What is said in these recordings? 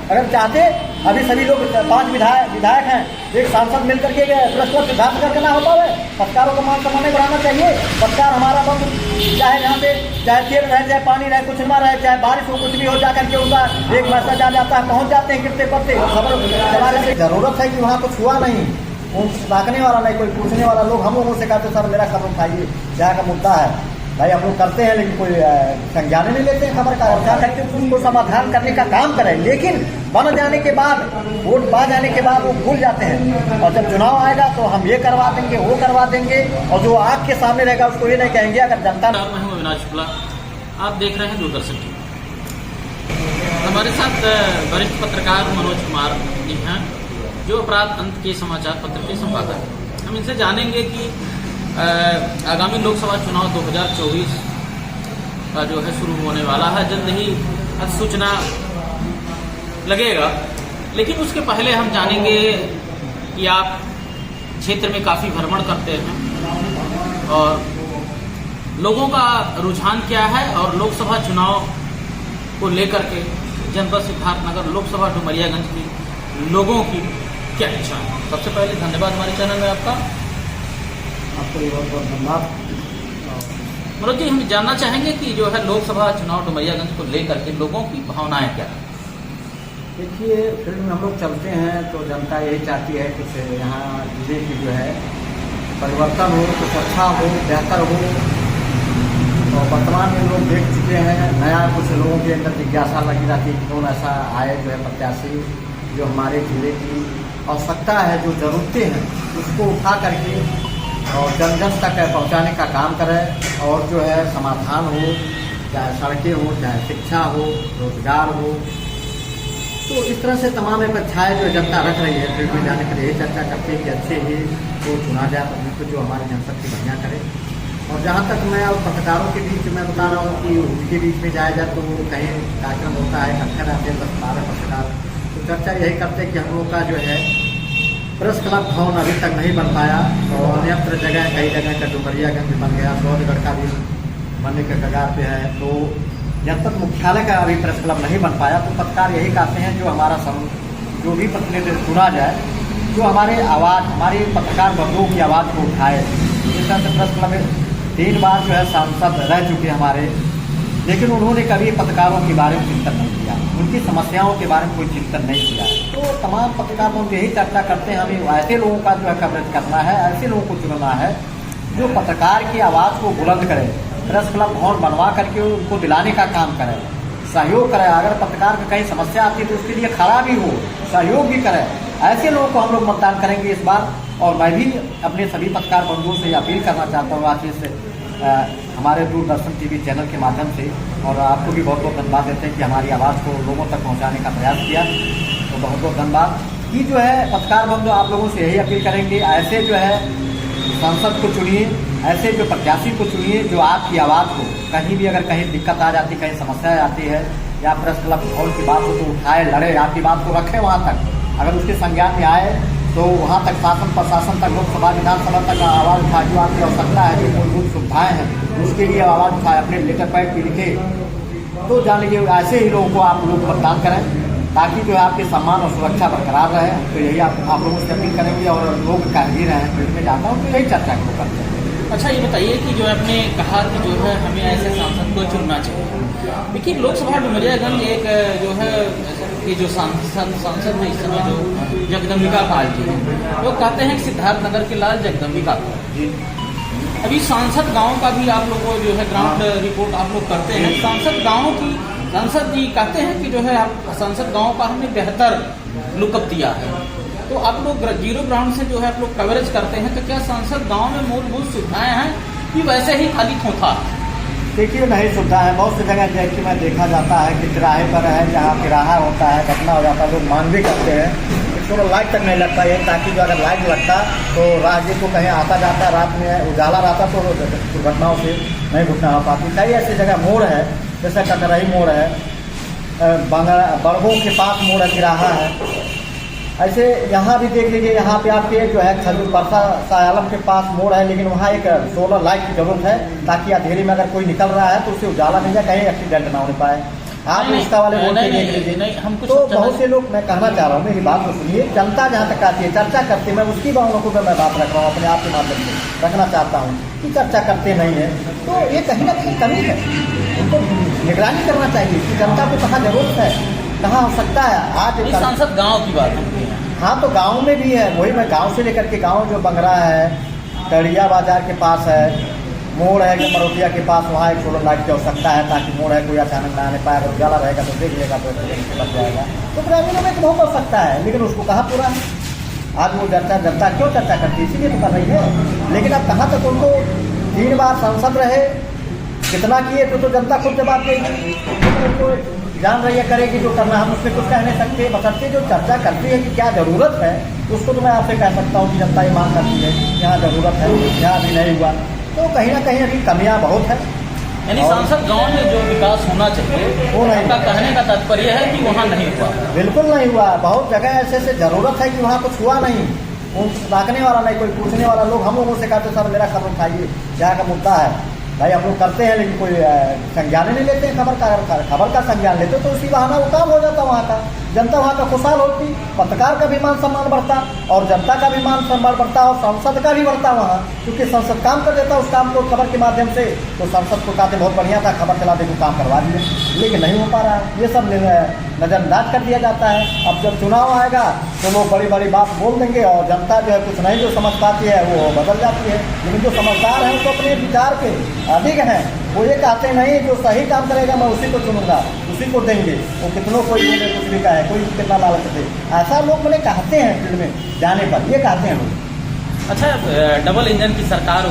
अगर चाहते अभी सभी लोग 5 विधायक हैं, एक सांसद मिलकर के प्रेस क्लब सिद्धार्थ करके ना हो पावे। पत्रकारों को मान सम्मान बढ़ाना चाहिए। पत्रकार हमारा बंद, चाहे यहाँ पे चाहे तेल रहे, चाहे पानी रहे, कुछ ना रहे, चाहे बारिश हो, कुछ भी हो, जाकर के उनका एक मैसेज आ जाता है, पहुँच जाते हैं गिरते पड़ते। खबर चलाने की जरूरत है कि वहाँ कुछ हुआ नहीं, ताकने वाला नहीं, कोई पूछने वाला। लोग हम लोगों से कहते सर मेरा खबर उठाइए, क्या का मुद्दा है भाई। आप लोग करते हैं लेकिन कोई संज्ञान नहीं लेते हैं खबर का। और क्या करके उनको समाधान करने का काम करें, लेकिन बन जाने के बाद, वोट पा जाने के बाद वो भूल जाते हैं। और जब चुनाव आएगा तो हम ये करवा देंगे, वो करवा देंगे, और जो आग के सामने रहेगा उसको ये नहीं कहेंगे। अगर जनता मैं हूं अविनाश शुक्ला, आप देख रहे हैं दूरदर्शन टीवी। हमारे साथ वरिष्ठ पत्रकार मनोज कुमार जी हैं, जो अपराध अंत के समाचार पत्र के संपादक। हम इनसे जानेंगे कि आगामी लोकसभा चुनाव 2024 का जो है शुरू होने वाला है, जल्द ही अधिसूचना लगेगा। लेकिन उसके पहले हम जानेंगे कि आप क्षेत्र में काफ़ी भ्रमण करते हैं और लोगों का रुझान क्या है, और लोकसभा चुनाव को लेकर के जनपद सिद्धार्थनगर लोकसभा डुमरियागंज की लोगों की क्या इच्छा है। सबसे पहले धन्यवाद हमारे चैनल में आपका। आपको बहुत बहुत धन्यवाद। मनोज जी, हम जानना चाहेंगे कि जो है लोकसभा चुनाव डुमरियागंज को लेकर के लोगों की भावनाएं क्या है। देखिए, फील्ड में हम लोग चलते हैं तो जनता यही चाहती है कुछ यहाँ जिले की जो है परिवर्तन हो, कुछ अच्छा हो, बेहतर हो। तो वर्तमान में लोग देख चुके हैं, नया कुछ लोगों के अंदर जिज्ञासा लगी रहती है कि कौन ऐसा आए जो है प्रत्याशी जो हमारे जिले की आवश्यकता है, जो ज़रूरतें हैं उसको उठा करके और जन जन तक पहुंचाने का काम करें। और जो है समाधान हो, चाहे सड़कें हो, चाहे शिक्षा हो, रोजगार हो। तो इस तरह से तमाम एक इच्छाएँ जो जनता रख रही है, फिर भी जाने के लिए चर्चा करते हैं कि अच्छे ही वो चुना जाए तो जो हमारे जनशक्ति बढ़िया करे। और जहाँ तक मैं और पत्रकारों के बीच में बता रहा हूँ कि उनके बीच में जाया जाए तो कहीं कार्यक्रम होता है, इकट्ठे रहते हैं 10-12 पत्रकार, तो चर्चा यही करते हैं कि हम लोग का जो है प्रेस क्लब भवन अभी तक नहीं बन पाया। और अन्यत्र जगह, कई जगह का डुमरियागंज बन गया, सौदगढ़ का भी बनने के कगार पे है, तो जनपद मुख्यालय का अभी प्रेस क्लब नहीं बन पाया। तो पत्रकार यही कहते हैं जो हमारा जो भी प्रतिनिधि चुना जाए, जो हमारे आवाज़, हमारी पत्रकार बंधुओं की आवाज़ को उठाए। इस तरह से प्रेस क्लब में 3 बार जो है सांसद रह चुके हमारे, लेकिन उन्होंने कभी पत्रकारों के बारे में चिंतन नहीं किया, उनकी समस्याओं के बारे में कोई चिंतन नहीं किया। तो तमाम पत्रकार लोग यही चर्चा करते हैं, हमें ऐसे लोगों का जो है कवरेज करना है, ऐसे लोगों को चुनना है जो पत्रकार की आवाज़ को बुलंद करे, प्रेस क्लब भवन बनवा करके उनको दिलाने का काम करे, सहयोग करे। अगर पत्रकार की कहीं समस्या आती है तो उसके लिए खड़ा भी हो, सहयोग भी करे। ऐसे लोगों को हम लोग मतदान करेंगे इस बार। और मैं भी अपने सभी पत्रकार बंधुओं से अपील करना चाहता हूँ आज से हमारे दूरदर्शन टीवी चैनल के माध्यम से, और आपको भी बहुत बहुत धन्यवाद देते हैं कि हमारी आवाज़ को लोगों तक पहुंचाने का प्रयास किया। तो बहुत बहुत धन्यवाद। कि जो है पत्रकार बंधु आप लोगों से यही अपील करेंगे, ऐसे जो है सांसद को चुनिए, ऐसे जो प्रत्याशी को चुनिए जो आपकी आवाज़ को, कहीं भी अगर कहीं दिक्कत आ जाती, कहीं समस्या आती है या प्रेस क्लब भवन की बात हो तो उठाए, लड़े, आपकी बात को रखें वहाँ तक। अगर उसके संज्ञान में आए तो वहाँ तक शासन प्रशासन तक, लोकसभा विधानसभा तक आवाज़ उठाए। जो आपकी आवश्यकता है, जो मूलभूत सुविधाएँ हैं उसके लिए आवाज़ उठाए, अपने लेटर पैड पर लिखे। तो जान लीजिए ऐसे ही लोगों को आप लोग मतदान करें ताकि जो है आपके सम्मान और सुरक्षा बरकरार रहे। तो यही आप लोगों से अपील करेंगे। और लोग कारीगर हैं, फील्ड में जाता हूँ तो यही चर्चा को करते हैं। अच्छा, ये बताइए कि जो आपने कहा कि जो है हमें ऐसे सांसद को चुनना चाहिए। देखिए, लोकसभा डुमरियागंज एक जो है कि जो सांसद है इस समय जो जगदम्बिका पाल जी हैं, वो कहते हैं कि सिद्धार्थनगर के लाल जगदम्बिका पाल। अभी सांसद गांव का भी आप लोग को जो है ग्राउंड रिपोर्ट आप लोग करते हैं। सांसद जी कहते हैं कि जो है आप सांसद गांव का हमने बेहतर लुकअप दिया है। तो आप लोग जीरो ग्राउंड से जो है आप लोग कवरेज करते हैं, तो क्या सांसद गांव में मूलभूत सुविधाएं हैं कि वैसे ही खाली खोखा? देखिए, नहीं सुविधा है। बहुत सी जगह जैसे मैं देखा जाता है कि तिराहे पर है, जहाँ तिराहा होता है, घटना हो जाता है, लोग मांग भी करते हैं थोड़ा लाइट तक नहीं लगता है, ताकि जो अगर लाइट लगता तो राहगीर को कहीं आता जाता, रात में उजाला रहता तो दुर्घटनाओं से नहीं घटना हो पाती। कई ऐसी जगह मोड़ है, जैसे कटरही मोड़ है, बड़गों के पास मोड़ है, तिराहा है। ऐसे यहाँ भी देख लीजिए, यहाँ पे आपके जो है खजूर परसा सायालम के पास मोड़ है, लेकिन वहाँ एक सोलर लाइट की जरूरत है ताकि अंधेरे में अगर कोई निकल रहा है तो उसे उजाला मिल जाए, कहीं एक्सीडेंट ना हो पाए। आप नहीं, उसका वाले वोट नहीं, देख नहीं, लीजिए। नहीं, हम कुछ तो समझा- बहुत से लोग, मैं कहना चाह रहा हूँ, मेरी बात को सुनिए, जनता जहाँ तक आती है चर्चा करती है, मैं उसकी बातों को मैं बात रख रहा हूँ, अपने आप के माध्यम से रखना चाहता हूँ कि चर्चा करते नहीं है, तो ये कहीं ना कहीं कमी है। उनको निगरानी करना चाहिए कि जनता को कहाँ जरूरत है, कहाँ हो सकता है। आज ये सांसद गांव की बात हम कह रहे हैं। हाँ, तो गांव में भी है, वही मैं गांव से लेकर के, गांव जो बंगरा है, कड़िया बाजार के पास है, मोड़ है कि मरोटिया के पास, वहाँ एक सोलर लाइट की आवश्यकता है, ताकि मोड़ है कोई अचानक ना आने पाए, अगर उजाला रहेगा तो देख लेगा तो बच जाएगा। तो ग्रामीणों में तो बहुत आवश्यकता है, लेकिन उसको कहाँ पूरा है। आज वो जनता क्यों चर्चा करती है, इसीलिए तो कर रही है। लेकिन अब कहाँ तक उनको 3 बार सांसद रहे, कितना किए तो जनता खुद जवाब देगी, उनको जान रही है, करेगी जो करना, हम उसमें कुछ कह नहीं सकते। बशर्ते जो चर्चा करती है कि क्या ज़रूरत है, उसको तो मैं आपसे कह सकता हूँ कि जनता ये मांग करती है, यहाँ ज़रूरत है, यहाँ भी नहीं हुआ, तो कहीं ना कहीं अभी कमियाँ बहुत है। यानी सांसद गांव में जो विकास होना चाहिए वो नहीं, आपका कहने का तात्पर्य है कि वहाँ नहीं हुआ। बिल्कुल नहीं हुआ। बहुत जगह ऐसे ऐसे ज़रूरत है कि वहाँ कुछ हुआ नहीं, वो ताकने वाला नहीं, कोई पूछने वाला। लोग हम लोगों से कहते सर मेरा खबर उठाइए, यहाँ का मुद्दा है भाई, हम लोग करते हैं, लेकिन कोई संज्ञान नहीं लेते हैं खबर का संज्ञान लेते तो उसी बहाना वो काम हो जाता, वहाँ का जनता वहाँ का खुशहाल होती, पत्रकार का भी मान सम्मान बढ़ता और जनता का भी मान सम्मान बढ़ता और संसद का भी बढ़ता वहाँ, क्योंकि संसद काम कर देता उस काम को खबर के माध्यम से। तो संसद को कहते बहुत बढ़िया था, खबर चला दे तो काम करवा दिए, लेकिन नहीं हो पा रहा है। ये सब नज़रअंदाज कर दिया जाता है। अब जब चुनाव आएगा तो लोग बड़ी बड़ी बात बोल देंगे और जनता जो है कुछ नहीं जो समझ पाती है वो बदल जाती है। लेकिन जो समझदार हैं तो अपने विचार के अधिक हैं, वो ये कहते नहीं जो सही काम करेगा मैं उसी को चुनूंगा, उसी को देंगे, वो कितनों कोई बोले कुछ भी कहे, कोई कितना लालच दे, ऐसा लोग मैंने कहते हैं फील्ड में जाने पर, ये कहते हैं लोग। अच्छा, डबल इंजन की सरकार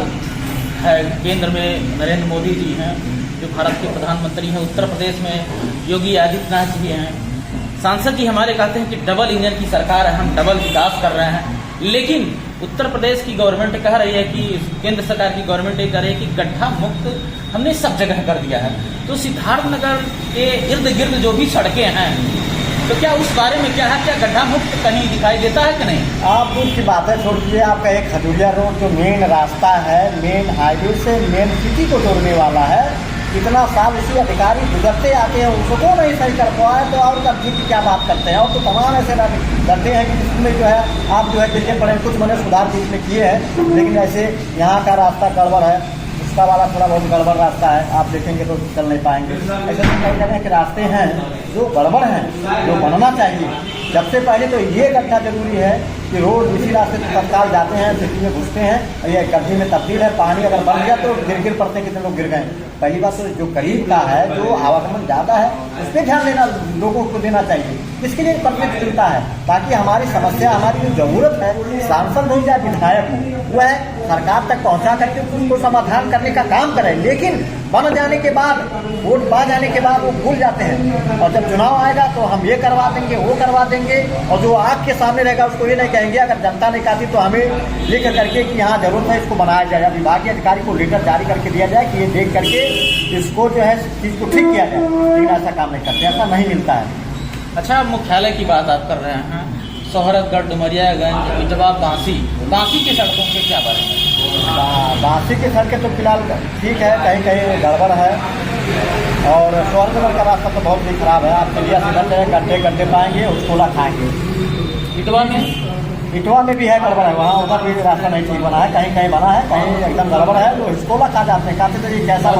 है, केंद्र में नरेंद्र मोदी जी हैं जो भारत के प्रधानमंत्री हैं, उत्तर प्रदेश में योगी आदित्यनाथ जी हैं, सांसद जी हमारे कहते हैं कि डबल इंजन की सरकार है, हम डबल विकास कर रहे हैं। लेकिन उत्तर प्रदेश की गवर्नमेंट कह रही है कि केंद्र सरकार की गवर्नमेंट ये कह रही है कि गड्ढा मुक्त हमने सब जगह कर दिया है। तो सिद्धार्थनगर के इर्द गिर्द जो भी सड़कें हैं, तो क्या उस बारे में क्या है, क्या गड्ढा मुक्त कहीं दिखाई देता है कि नहीं? आप दूर की बातें छोड़ दीजिए, आपका एक खजूरिया रोड जो मेन रास्ता है, मेन हाईवे से मेन सिटी को जोड़ने वाला है, इतना साल इसी अधिकारी गुजरते आते हैं, उसको नहीं सही कर पाए तो और तरजीह की क्या बात करते हैं। और तो तमाम ऐसे करते हैं कि जिसमें जो है आप जो है देखिए पड़े, कुछ मैंने सुधार बीच में किए हैं, लेकिन ऐसे यहाँ का रास्ता गड़बड़ है, उसका वाला थोड़ा बहुत गड़बड़ रास्ता है, आप देखेंगे तो चल नहीं पाएंगे। ऐसे तो कई जगह के रास्ते हैं जो गड़बड़ हैं, जो बनना चाहिए। सबसे पहले तो ये गड्ढा जरूरी है कि रोड इसी रास्ते से तत्काल जाते हैं, सिटी में घुसते हैं और ये गड्ढे में तब्दील है। पानी अगर बन गया तो गिर पड़ते हैं, कितने लोग गिर गए। पहली बात तो जो करीब का है, जो आवागमन ज़्यादा है, उस पर ध्यान देना लोगों को देना चाहिए। इसके लिए पब्लिक चिंता है, ताकि हमारी समस्या, हमारी जो ज़रूरत है, सांसद हो या विधायक हो, वह सरकार तक पहुंचा करके उसको समाधान करने का काम करें। लेकिन बन जाने के बाद, वोट पा जाने के बाद वो भूल जाते हैं, और जब चुनाव आएगा तो हम ये करवा देंगे, वो करवा देंगे, और जो आग के सामने रहेगा उसको ये नहीं कहेंगे अगर जनता ने कहा तो हमें लिख करके कि यहाँ जरूरत है इसको बनाया जाए, विभागीय अधिकारी को लेटर जारी करके दिया जाए कि ये देख करके इसको जो है चीज़ को ठीक किया जाए। लेकिन ऐसा काम नहीं करते, ऐसा नहीं मिलता है। अच्छा, मुख्यालय की बात आप कर रहे हैं, सोहरतगढ़, डुमरियागंज, इटवा, बांसी की सड़कों के क्या बारे में? बांसी की सड़कें तो फिलहाल ठीक है, कहीं कहीं गड़बड़ है, और सोहरतगढ़ का रास्ता तो बहुत ही खराब है। आप चिड़िया से गड्ढे पाएंगे, उसको ला खाएंगे। इटवा में भी है गड़बड़ है, वहाँ उधर भी रास्ता नहीं ठीक बना है, कहीं कहीं बना है, कहीं एकदम गड़बड़ है, तो इसको ला खा जाते हैं, कहते तो ये कैसा।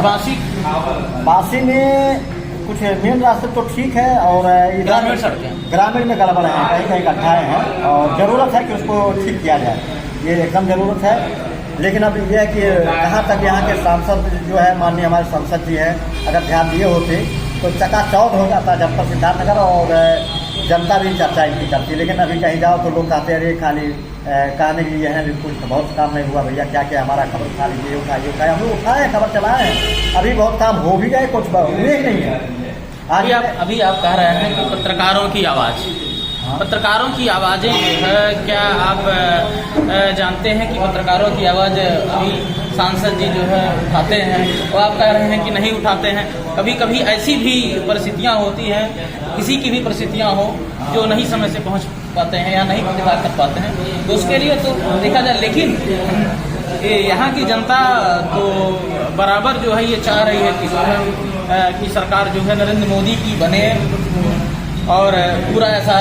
बांसी में कुछ मेन रास्ते तो ठीक है, और ग्रामीण सड़कें, ग्रामीण में गड़बड़ है, कहीं कहीं गड्ढाएँ हैं, और ज़रूरत है कि उसको ठीक किया जाए, ये एकदम ज़रूरत है। लेकिन अब ये है कि कहाँ तक यहाँ के सांसद जो है, माननीय हमारे सांसद जी हैं, अगर ध्यान दिए होते तो चकाचौंध हो जाता जनपद सिद्धार्थनगर, और जनता भी चर्चा इनकी करती है। लेकिन अभी कहीं जाओ तो लोग कहते हैं अरे खाली कहने के लिए है, कुछ बहुत काम नहीं हुआ भैया, क्या क्या हमारा खबर उठा लीजिए, उठाइए। हम लोग उठाए, खबर चलाए, अभी बहुत काम हो भी गए, कुछ हुए ही नहीं है। अभी आप कह रहे हैं कि पत्रकारों की आवाज़, पत्रकारों की आवाज़ें क्या आप जानते हैं कि पत्रकारों की आवाज़ अभी सांसद जी जो है उठाते हैं, वो आप कह रहे हैं कि नहीं उठाते हैं? कभी कभी ऐसी भी परिस्थितियां होती हैं, किसी की भी परिस्थितियां हो जो नहीं समय से पहुंच पाते हैं या नहीं प्रतिभाग कर पाते हैं, तो उसके लिए तो देखा जाए। लेकिन यहाँ की जनता तो बराबर जो है ये चाह रही है कि जो है कि सरकार जो है नरेंद्र मोदी की बने, और पूरा ऐसा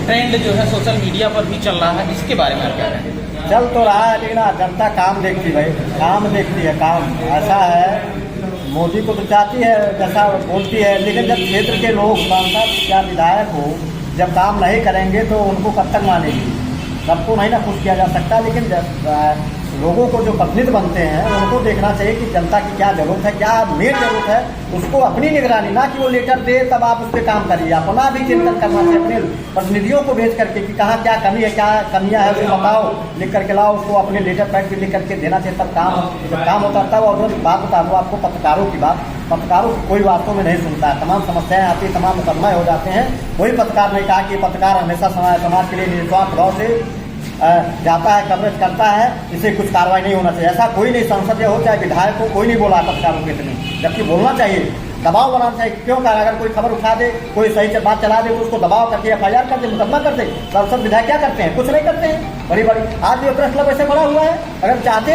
ट्रेंड जो है सोशल मीडिया पर भी चल रहा है, इसके बारे में आप क्या कहें? चल तो रहा है, लेकिन जनता काम देखती भाई, काम देखती है। काम ऐसा है, मोदी को तो चाहती है जैसा बोलती है, लेकिन जब क्षेत्र के लोग सांसद या विधायक हो जब काम नहीं करेंगे तो उनको कब तक मानेगी? सबको नहीं ना खुश किया जा सकता, लेकिन लोगों को जो प्रतिनिधि बनते हैं उनको देखना चाहिए कि जनता की क्या जरूरत है, क्या मेन जरूरत है, उसको अपनी निगरानी, ना कि वो लेटर दे तब आप उस पर काम करिए। अपना भी चिंतन करना चाहिए, अपने प्रतिनिधियों को भेज करके कि कहाँ क्या कमी है, क्या कमियाँ है उसको बताओ, लिख करके लाओ, उसको अपने लेटर पैड पर लिख करके देना चाहिए, तब काम जब काम होता है। तब और बात बता दो आपको पत्रकारों की बात, पत्रकारों को कोई वास्तव में नहीं सुनता है, तमाम समस्याएं आती, तमाम मुकदमे हो जाते हैं। कोई पत्रकार ने कहा कि पत्रकार हमेशा समाज के लिए निस्वार्थ भाव से जाता है, कवरेज करता है, इसे कुछ कार्रवाई नहीं होना चाहिए। ऐसा कोई नहीं, संसद हो चाहे विधायक हो, कोई नहीं बोला पत्रकारों के इतने, जबकि बोलना चाहिए, दबाव बनाना चाहिए। क्यों? अगर कोई खबर उठा दे, कोई सही से बात चला दे तो उसको दबाव करके FIR कर दे, मुकदमा कर दे। संसद विधायक क्या करते हैं? कुछ नहीं करते हैं। बड़ी आज भी प्रेस क्लब ऐसे बड़ा हुआ है। अगर चाहते,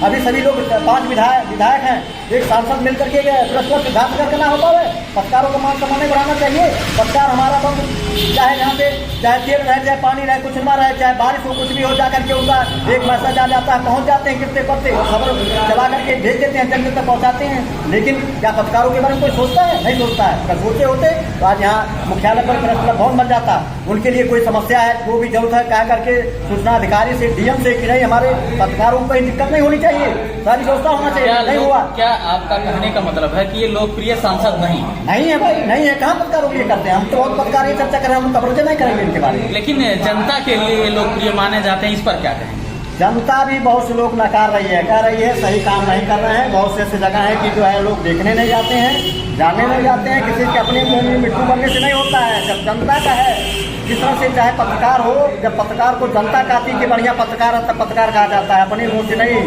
अभी सभी लोग 5 विधायक हैं, एक सांसद मिलकर के प्रेस क्लब सिद्धांत करके ना होता है। पत्रकारों को मान सम्मान नहीं बढ़ाना चाहिए। पत्रकार हमारा बंद, चाहे जहाँ पे चाहे तेल रहे, चाहे पानी रहे, कुछ ना रहे, चाहे बारिश हो, कुछ भी हो, जाकर के उनका एक मैसेज आ जाता है, पहुँच जाते हैं, कितने पत्ते खबर चला करके भेज देते हैं, जन तक पहुँचाते हैं। लेकिन क्या पत्रकारों के बारे में कोई सोचता है? नहीं सोचता है। अगर सोचे होते तो आज यहाँ मुख्यालय पर प्रेस क्लब भवन बन जाता। उनके लिए कोई समस्या है, वो भी जरूरत है, कह करके सूचना अधिकारी से, DM से कि नहीं हमारे पत्रकारों को कोई दिक्कत नहीं होनी चाहिए, सारी व्यवस्था होना चाहिए। नहीं हुआ। क्या आपका कहने का मतलब है कि ये लोकप्रिय सांसद नहीं है भाई? नहीं है। कहाँ पत्रकारों के लिए करते हैं? हम तो बहुत पत्रकार की चर्चा कर रहे हैं, हम कवरेज नहीं करेंगे इनके बारे में। लेकिन जनता के लिए लोकप्रिय माने जाते हैं, इस पर क्या कहें? जनता भी बहुत से लोग नकार रही है, कह रही है सही काम नहीं कर रहे हैं। बहुत से ऐसी जगह है कि जो है लोग देखने नहीं जाते हैं, जानने नहीं जाते हैं। किसी के अपने मुंह में मिट्टू बनने से नहीं होता है। जब जनता का है, जिस तरह से चाहे पत्रकार हो, जब पत्रकार को जनता कहती कि बढ़िया पत्रकार है, तब पत्रकार कहा जाता है, अपने मुंह से नहीं।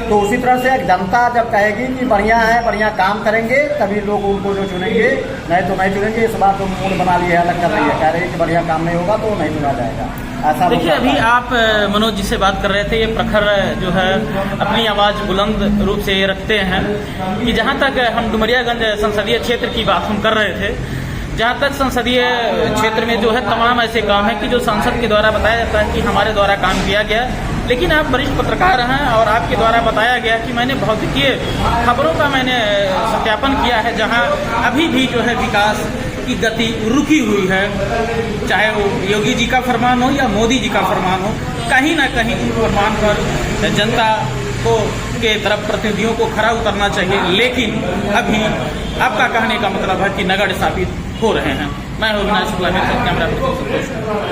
तो उसी तरह से जनता जब कहेगी कि बढ़िया है, बढ़िया काम करेंगे, तभी लोग उनको जो चुनेंगे, नहीं तो नहीं चुनेंगे। इस बात को मूड बना लिया है, अलग कर रही है, कह रही है कि बढ़िया काम नहीं होगा तो नहीं चुना जाएगा। देखिए, अभी आप मनोज जी से बात कर रहे थे, ये प्रखर जो है अपनी आवाज़ बुलंद रूप से रखते हैं कि जहाँ तक हम डुमरियागंज संसदीय क्षेत्र की बात हम कर रहे थे, जहाँ तक संसदीय क्षेत्र में जो है तमाम ऐसे काम हैं कि जो सांसद के द्वारा बताया जाता है कि हमारे द्वारा काम किया गया। लेकिन आप वरिष्ठ पत्रकार हैं और आपके द्वारा बताया गया कि मैंने भौतिकीय खबरों का मैंने सत्यापन किया है, जहाँ अभी भी जो है विकास की गति रुकी हुई है। चाहे वो योगी जी का फरमान हो या मोदी जी का फरमान हो, कहीं ना कहीं उन फरमान पर जनता को के तरफ प्रतिनिधियों को खरा उतरना चाहिए। लेकिन अभी आपका कहने का मतलब है कि नगण्य साबित हो रहे हैं। मैं हूं अविनाश शुक्ला, मेरे साथ कैमरा पर्सन संतोष।